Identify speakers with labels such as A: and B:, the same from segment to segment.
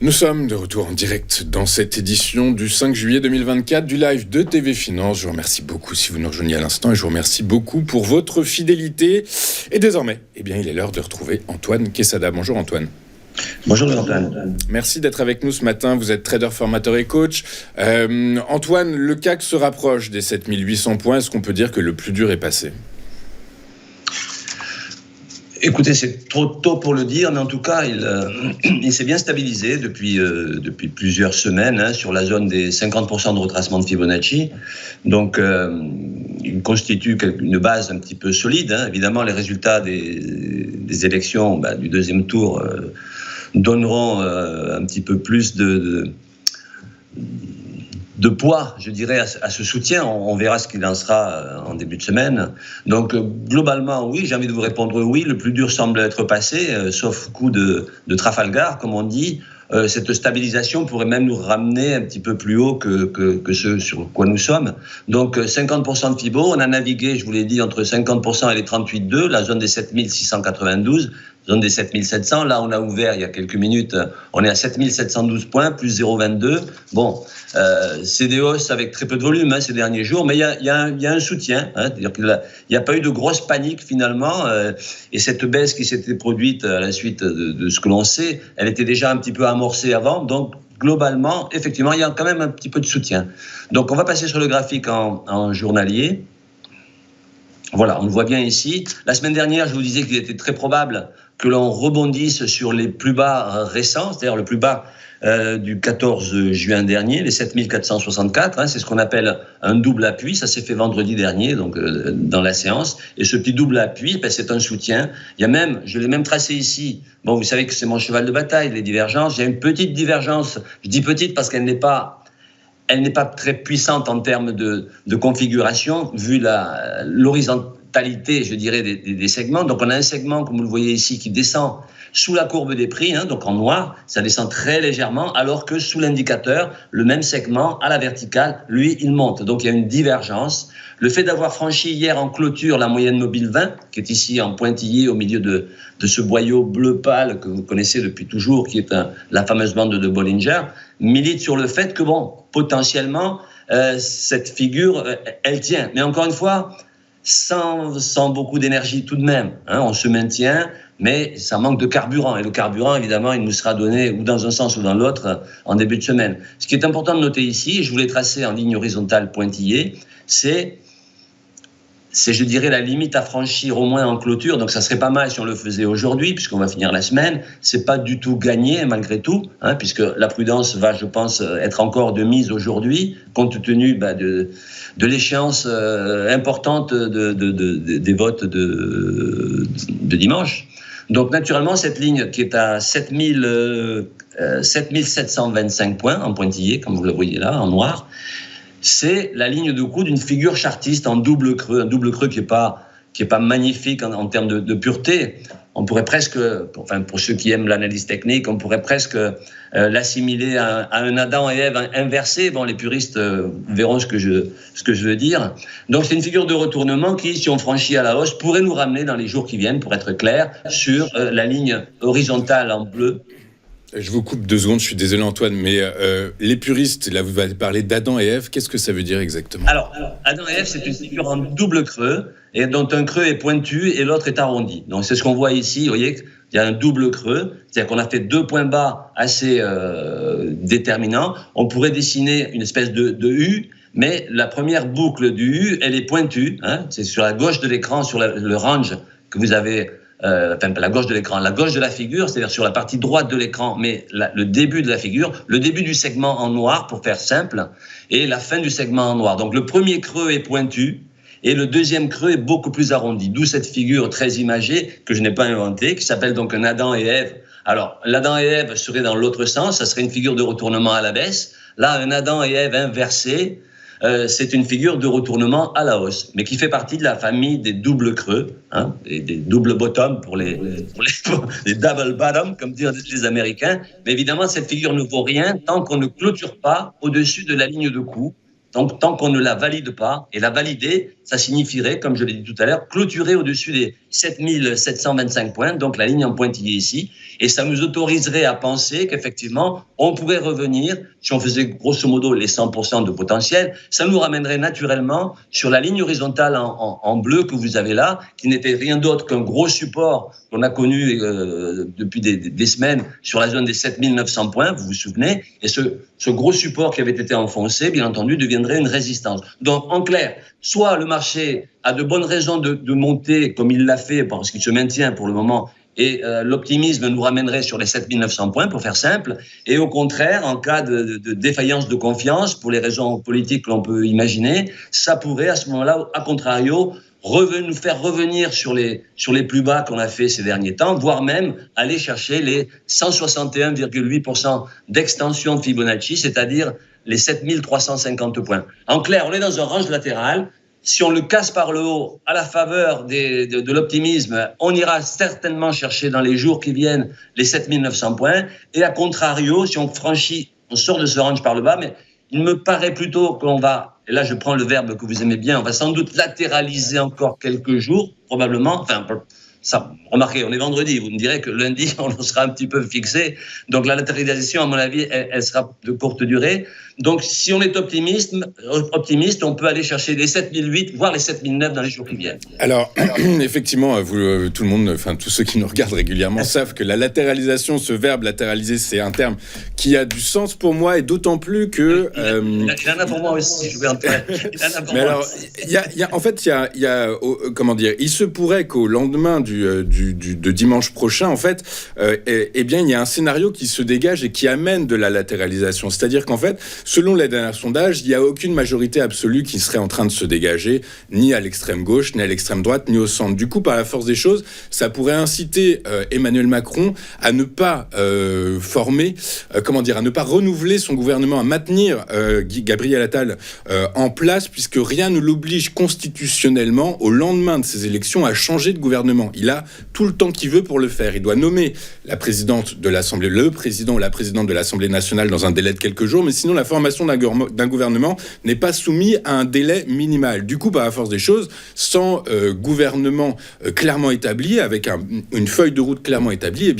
A: Nous sommes de retour en direct dans cette édition du 5 juillet 2024 du live de TV Finance. Je vous remercie beaucoup si vous nous rejoignez à l'instant et je vous remercie beaucoup pour votre fidélité. Et désormais, il est l'heure de retrouver Antoine Quesada. Bonjour Antoine.
B: Bonjour Antoine.
A: Merci d'être avec nous ce matin. Vous êtes trader, formateur et coach. Antoine, le CAC se rapproche des 7800 points. Est-ce qu'on peut dire que le plus dur est passé ?
B: Écoutez, c'est trop tôt pour le dire, mais en tout cas, il s'est bien stabilisé depuis plusieurs semaines sur la zone des 50% de retracement de Fibonacci. Donc, il constitue une base un petit peu solide. Évidemment, les résultats des élections du deuxième tour donneront un petit peu plus de poids, je dirais, à ce soutien. On verra ce qu'il en sera en début de semaine. Donc, globalement, oui, j'ai envie de vous répondre oui. Le plus dur semble être passé, sauf coup de Trafalgar, comme on dit. Cette stabilisation pourrait même nous ramener un petit peu plus haut que ce sur quoi nous sommes. Donc, 50% de Fibo, on a navigué, je vous l'ai dit, entre 50% et les 38,2, la zone des 7692, zone des 7700. Là, on a ouvert il y a quelques minutes, on est à 7712 points, plus 0,22. Bon, c'est des hausses avec très peu de volume ces derniers jours, mais il y a un soutien. C'est-à-dire qu'il n'y a pas eu de grosse panique finalement. Et cette baisse qui s'était produite à la suite de ce que l'on sait, elle était déjà un petit peu amorcée avant. Donc, globalement, effectivement, il y a quand même un petit peu de soutien. Donc, on va passer sur le graphique en journalier. Voilà, on le voit bien ici. La semaine dernière, je vous disais qu'il était très probable que l'on rebondisse sur les plus bas récents, c'est-à-dire le plus bas du 14 juin dernier, les 7464, c'est ce qu'on appelle un double appui, ça s'est fait vendredi dernier, donc dans la séance, et ce petit double appui, c'est un soutien. Il y a même, je l'ai même tracé ici, bon, vous savez que c'est mon cheval de bataille, les divergences, il y a une petite divergence, je dis petite parce qu'elle n'est pas très puissante en termes de configuration, vu l'horizontalité, je dirais, des segments. Donc, on a un segment, comme vous le voyez ici, qui descend sous la courbe des prix, donc en noir, ça descend très légèrement, alors que sous l'indicateur, le même segment, à la verticale, lui, il monte. Donc, il y a une divergence. Le fait d'avoir franchi hier en clôture la moyenne mobile 20, qui est ici en pointillé au milieu de ce boyau bleu pâle que vous connaissez depuis toujours, qui est la fameuse bande de Bollinger, milite sur le fait que, potentiellement, cette figure, elle tient. Mais encore une fois, sans beaucoup d'énergie tout de même. On se maintient, mais ça manque de carburant. Et le carburant, évidemment, il nous sera donné ou dans un sens ou dans l'autre en début de semaine. Ce qui est important de noter ici, et je vous l'ai tracé en ligne horizontale pointillée, c'est, je dirais, la limite à franchir au moins en clôture. Donc, ça serait pas mal si on le faisait aujourd'hui, puisqu'on va finir la semaine. C'est pas du tout gagné, malgré tout, puisque la prudence va, je pense, être encore de mise aujourd'hui, compte tenu de l'échéance importante des votes de dimanche. Donc, naturellement, cette ligne qui est à 7725 points en pointillé, comme vous le voyez là, en noir, c'est la ligne de coup d'une figure chartiste en double creux, un double creux qui est pas magnifique en termes de pureté. On pourrait presque, pour ceux qui aiment l'analyse technique, on pourrait presque l'assimiler à un Adam et Ève inversé. Bon, les puristes verront ce que je veux dire. Donc, c'est une figure de retournement qui, si on franchit à la hausse, pourrait nous ramener dans les jours qui viennent, pour être clair, sur la ligne horizontale en bleu.
A: Je vous coupe 2 secondes, je suis désolé Antoine, mais les puristes, là vous allez parler d'Adam et Ève, qu'est-ce que ça veut dire exactement ?
B: Alors, Adam et Ève, c'est une figure en double creux, et dont un creux est pointu et l'autre est arrondi. Donc c'est ce qu'on voit ici, vous voyez, il y a un double creux, c'est-à-dire qu'on a fait 2 points bas assez déterminants. On pourrait dessiner une espèce de U, mais la première boucle du U, elle est pointue, c'est sur la gauche de l'écran, sur le range que vous avez... la gauche de l'écran, la gauche de la figure, c'est-à-dire sur la partie droite de l'écran, mais le début de la figure, le début du segment en noir, pour faire simple, et la fin du segment en noir. Donc le premier creux est pointu, et le deuxième creux est beaucoup plus arrondi, d'où cette figure très imagée, que je n'ai pas inventée, qui s'appelle donc un Adam et Ève. Alors, l'Adam et Ève serait dans l'autre sens, ça serait une figure de retournement à la baisse. Là, un Adam et Ève inversé, c'est une figure de retournement à la hausse, mais qui fait partie de la famille des doubles creux, des double bottom pour les double bottom, comme disent les Américains. Mais évidemment, cette figure ne vaut rien tant qu'on ne clôture pas au-dessus de la ligne de coup, Donc, tant qu'on ne la valide pas, et la valider, ça signifierait, comme je l'ai dit tout à l'heure, clôturer au-dessus des 7725 points, donc la ligne en pointillé ici, et ça nous autoriserait à penser qu'effectivement, on pourrait revenir, si on faisait grosso modo les 100% de potentiel, ça nous ramènerait naturellement sur la ligne horizontale en bleu que vous avez là, qui n'était rien d'autre qu'un gros support qu'on a connu depuis des semaines sur la zone des 7900 points, vous vous souvenez, et ce gros support qui avait été enfoncé, bien entendu, deviendrait une résistance. Donc, en clair, soit le marché a de bonnes raisons de monter comme il l'a fait, parce qu'il se maintient pour le moment, et l'optimisme nous ramènerait sur les 7900 points, pour faire simple, et au contraire, en cas de défaillance de confiance, pour les raisons politiques que l'on peut imaginer, ça pourrait, à ce moment-là, à contrario, nous faire revenir sur les plus bas qu'on a fait ces derniers temps, voire même aller chercher les 161,8% d'extension de Fibonacci, c'est-à-dire les 7350 points. En clair, on est dans un range latéral. Si on le casse par le haut, à la faveur de l'optimisme, on ira certainement chercher dans les jours qui viennent les 7900 points. Et à contrario, si on sort de ce range par le bas, mais il me paraît plutôt qu'on va, et là je prends le verbe que vous aimez bien, on va sans doute latéraliser encore quelques jours, probablement, enfin, ça, remarquez, on est vendredi, vous me direz que lundi, on sera un petit peu fixé. Donc la latéralisation, à mon avis, elle sera de courte durée. Donc si on est optimiste, on peut aller chercher les 7008, voire les 7009 dans les jours qui viennent.
A: Alors, effectivement, tout le monde, enfin tous ceux qui nous regardent régulièrement savent que la latéralisation, ce verbe latéraliser, c'est un terme qui a du sens pour moi, et d'autant plus que...
B: Il en a pour moi aussi, je vais en parler.
A: Mais alors, comment dire, il se pourrait qu'au lendemain de dimanche prochain, en fait, il y a un scénario qui se dégage et qui amène de la latéralisation. C'est-à-dire qu'en fait, selon les derniers sondages, il n'y a aucune majorité absolue qui serait en train de se dégager, ni à l'extrême gauche, ni à l'extrême droite, ni au centre. Du coup, par la force des choses, ça pourrait inciter Emmanuel Macron à ne pas à ne pas renouveler son gouvernement, à maintenir Gabriel Attal en place, puisque rien ne l'oblige constitutionnellement, au lendemain de ces élections, à changer de gouvernement. Il a tout le temps qu'il veut pour le faire. Il doit nommer la présidente de l'Assemblée, le président ou la présidente de l'Assemblée nationale dans un délai de quelques jours, mais sinon la formation d'un gouvernement n'est pas soumise à un délai minimal. Du coup, par la force des choses, sans gouvernement clairement établi, avec une feuille de route clairement établie,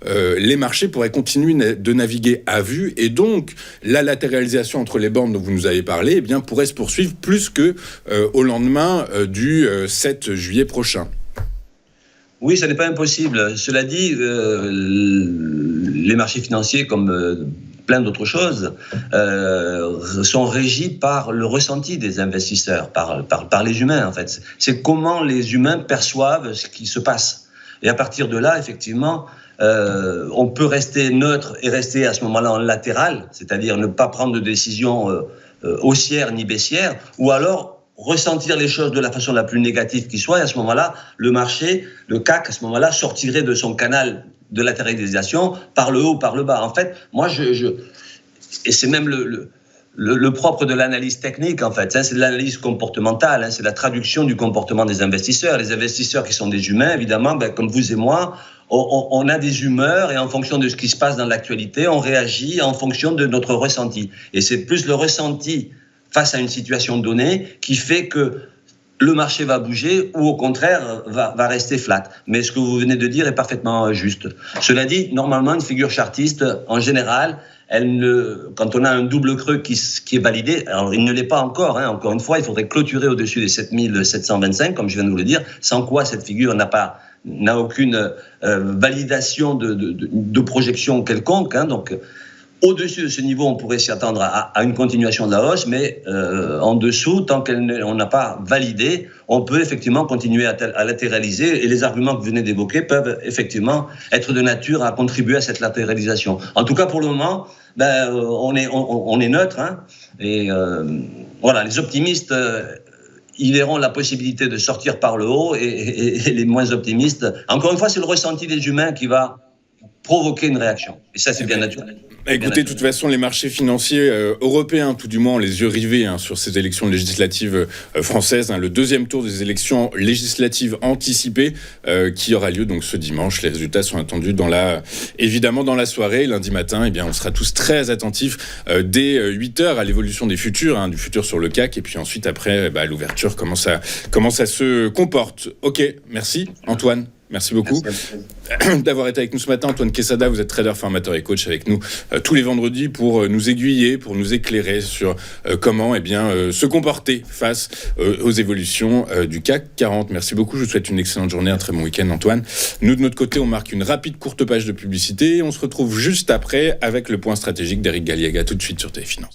A: les marchés pourraient continuer de naviguer à vue, et donc la latéralisation entre les bornes dont vous nous avez parlé pourrait se poursuivre plus que au lendemain du 7 juillet prochain.
B: Oui, ça n'est pas impossible. Cela dit, les marchés financiers, comme plein d'autres choses, sont régis par le ressenti des investisseurs, par les humains en fait. C'est comment les humains perçoivent ce qui se passe. Et à partir de là, effectivement, on peut rester neutre et rester à ce moment-là en latéral, c'est-à-dire ne pas prendre de décision haussière ni baissière, ou alors ressentir les choses de la façon la plus négative qui soit, et à ce moment-là, le marché, le CAC, à ce moment-là, sortirait de son canal de latéralisation par le haut, par le bas. En fait, moi, et c'est même le propre de l'analyse technique, en fait, c'est de l'analyse comportementale, c'est la traduction du comportement des investisseurs. Les investisseurs qui sont des humains, évidemment, comme vous et moi, on a des humeurs, et en fonction de ce qui se passe dans l'actualité, on réagit en fonction de notre ressenti. Et c'est plus le ressenti face à une situation donnée qui fait que le marché va bouger ou au contraire va rester flat. Mais ce que vous venez de dire est parfaitement juste. Cela dit, normalement, une figure chartiste, en général, quand on a un double creux qui est validé, alors il ne l'est pas encore, encore une fois, il faudrait clôturer au-dessus des 7725, comme je viens de vous le dire, sans quoi cette figure n'a aucune validation de projection quelconque. Donc, au-dessus de ce niveau, on pourrait s'y attendre à une continuation de la hausse, mais en dessous, tant qu'on n'a pas validé, on peut effectivement continuer à latéraliser, et les arguments que vous venez d'évoquer peuvent effectivement être de nature à contribuer à cette latéralisation. En tout cas, pour le moment, on est neutre, et voilà, les optimistes ils verront la possibilité de sortir par le haut, et les moins optimistes, encore une fois, c'est le ressenti des humains qui va provoquer une réaction. Et ça, c'est bien naturel.
A: Écoutez, de toute façon, les marchés financiers européens, tout du moins, ont les yeux rivés sur ces élections législatives françaises. Le deuxième tour des élections législatives anticipées qui aura lieu donc ce dimanche. Les résultats sont attendus évidemment dans la soirée. Lundi matin, on sera tous très attentifs dès 8h à l'évolution des futurs, du futur sur le CAC. Et puis ensuite, après, l'ouverture, comment ça se comporte. Ok, merci Antoine. Merci beaucoup d'avoir été avec nous ce matin. Antoine Quesada, vous êtes trader, formateur et coach avec nous tous les vendredis pour nous aiguiller, pour nous éclairer sur comment se comporter face aux évolutions du CAC 40. Merci beaucoup, je vous souhaite une excellente journée, un très bon week-end Antoine. Nous de notre côté, on marque une rapide courte page de publicité et on se retrouve juste après avec le point stratégique d'Éric Galliaga tout de suite sur TV Finance.